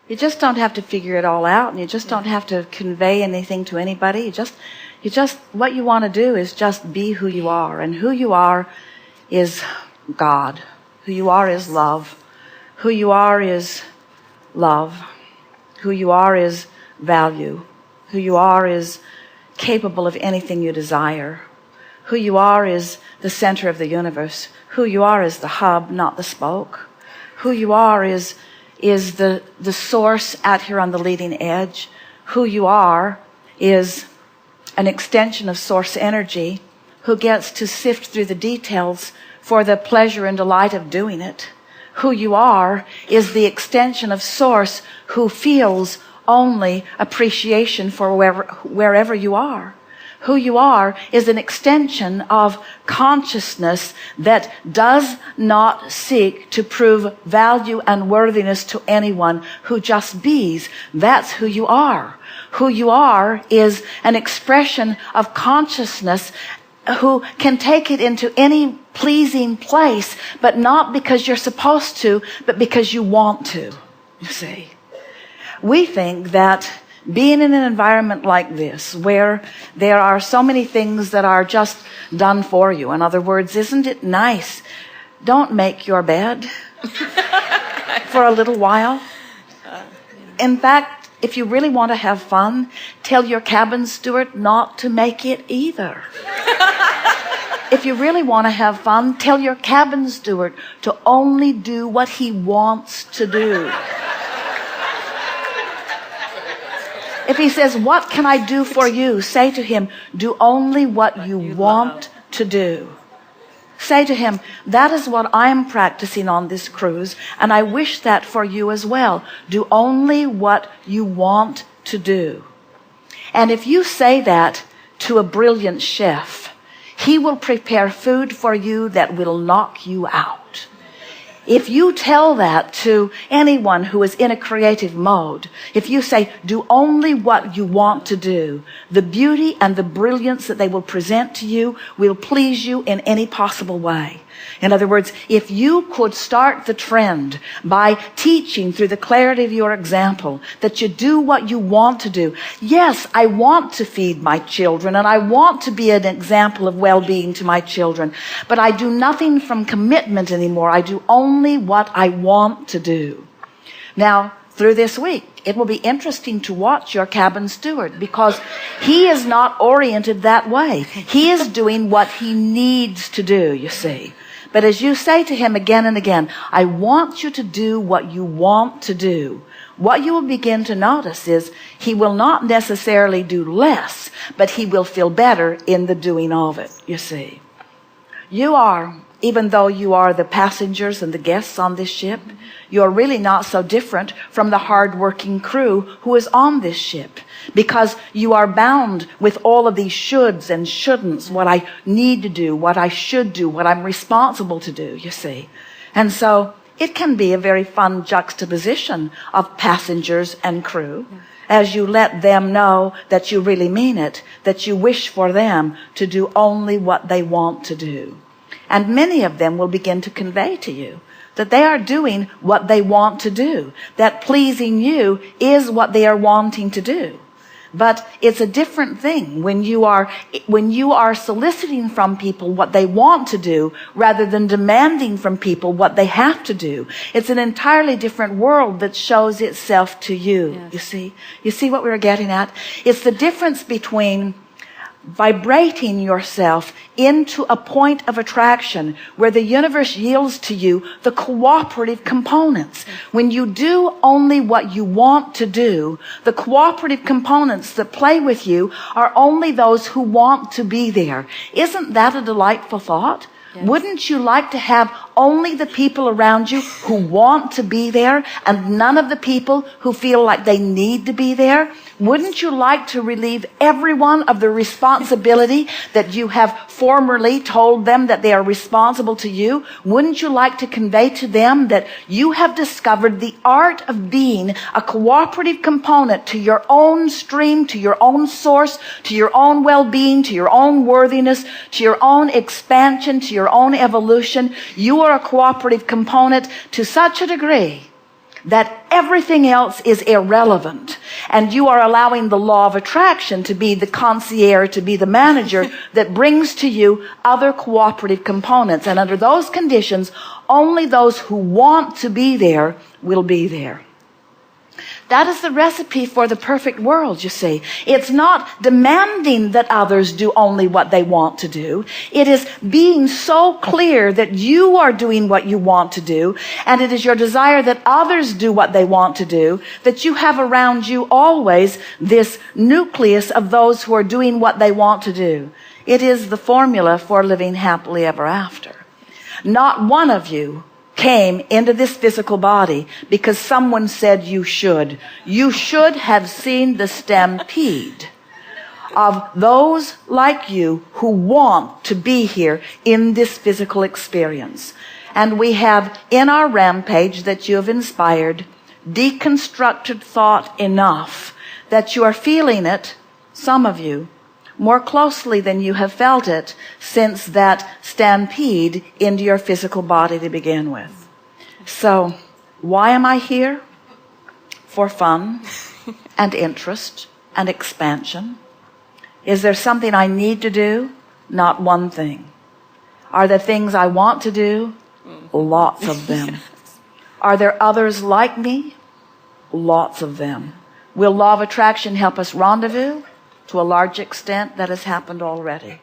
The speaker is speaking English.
You just don't have to figure it all out, and you just don't have to convey anything to anybody. You just, what you want to do is just be who you are. And who you are is God. Who you are is love. Who you are is love. Who you are is value. Who you are is capable of anything you desire. Who you are is the center of the universe. Who you are is the hub, not the spoke. Who you are is the source out here on the leading edge. Who you are is an extension of source energy who gets to sift through the details for the pleasure and delight of doing it. Who you are is the extension of source who feels only appreciation for wherever you are. Who you are is an extension of consciousness that does not seek to prove value and worthiness to anyone, who just bees. That's who you are. Who you are is an expression of consciousness who can take it into any pleasing place, but not because you're supposed to, but because you want to, you see. We think that being in an environment like this, where there are so many things that are just done for you, in other words, isn't it nice? Don't make your bed for a little while. In fact, if you really want to have fun, tell your cabin steward not to make it either. If you really want to have fun, tell your cabin steward to only do what he wants to do. If he says, "What can I do for you?" say to him, "Do only what you want to do." Say to him, "That is what I'm practicing on this cruise, and I wish that for you as well. Do only what you want to do." And if you say that to a brilliant chef, he will prepare food for you that will knock you out. If you tell that to anyone who is in a creative mode, if you say, "Do only what you want to do," the beauty and the brilliance that they will present to you will please you in any possible way. In other words, if you could start the trend by teaching through the clarity of your example that you do what you want to do. Yes, I want to feed my children and I want to be an example of well-being to my children, but I do nothing from commitment anymore. I do only what I want to do. Now, through this week, it will be interesting to watch your cabin steward, because he is not oriented that way. He is doing what he needs to do, you see. But as you say to him again and again, "I want you to do what you want to do," what you will begin to notice is he will not necessarily do less, but he will feel better in the doing of it, you see. You are, even though you are the passengers and the guests on this ship, you're really not so different from the hard-working crew who is on this ship, because you are bound with all of these shoulds and shouldn'ts, what I need to do, what I should do, what I'm responsible to do, you see. And so it can be a very fun juxtaposition of passengers and crew, as you let them know that you really mean it, that you wish for them to do only what they want to do. And many of them will begin to convey to you that they are doing what they want to do, that pleasing you is what they are wanting to do. But it's a different thing when you are soliciting from people what they want to do rather than demanding from people what they have to do. It's an entirely different world that shows itself to you. Yes. You see what we were getting at? It's the difference between vibrating yourself into a point of attraction where the universe yields to you the cooperative components. When you do only what you want to do, the cooperative components that play with you are only those who want to be there. Isn't that a delightful thought? Yes. Wouldn't you like to have only the people around you who want to be there and none of the people who feel like they need to be there? Wouldn't you like to relieve everyone of the responsibility that you have formerly told them that they are responsible to you? Wouldn't you like to convey to them that you have discovered the art of being a cooperative component to your own stream, to your own source, to your own well-being, to your own worthiness, to your own expansion, to your own evolution? You are a cooperative component to such a degree that everything else is irrelevant, and you are allowing the law of attraction to be the concierge, to be the manager that brings to you other cooperative components. And under those conditions, only those who want to be there will be there. That is the recipe for the perfect world, you see. It's not demanding that others do only what they want to do. It is being so clear that you are doing what you want to do, and it is your desire that others do what they want to do, that you have around you always this nucleus of those who are doing what they want to do. It is the formula for living happily ever after. Not one of you came into this physical body because someone said you should. You should have seen the stampede of those like you who want to be here in this physical experience. And we have in our rampage that you have inspired deconstructed thought enough that you are feeling it, some of you, more closely than you have felt it since that stampede into your physical body to begin with. So, why am I here? For fun and interest and expansion. Is there something I need to do? Not one thing. Are there things I want to do? Lots of them. Are there others like me? Lots of them. Will law of attraction help us rendezvous? To a large extent, that has happened already.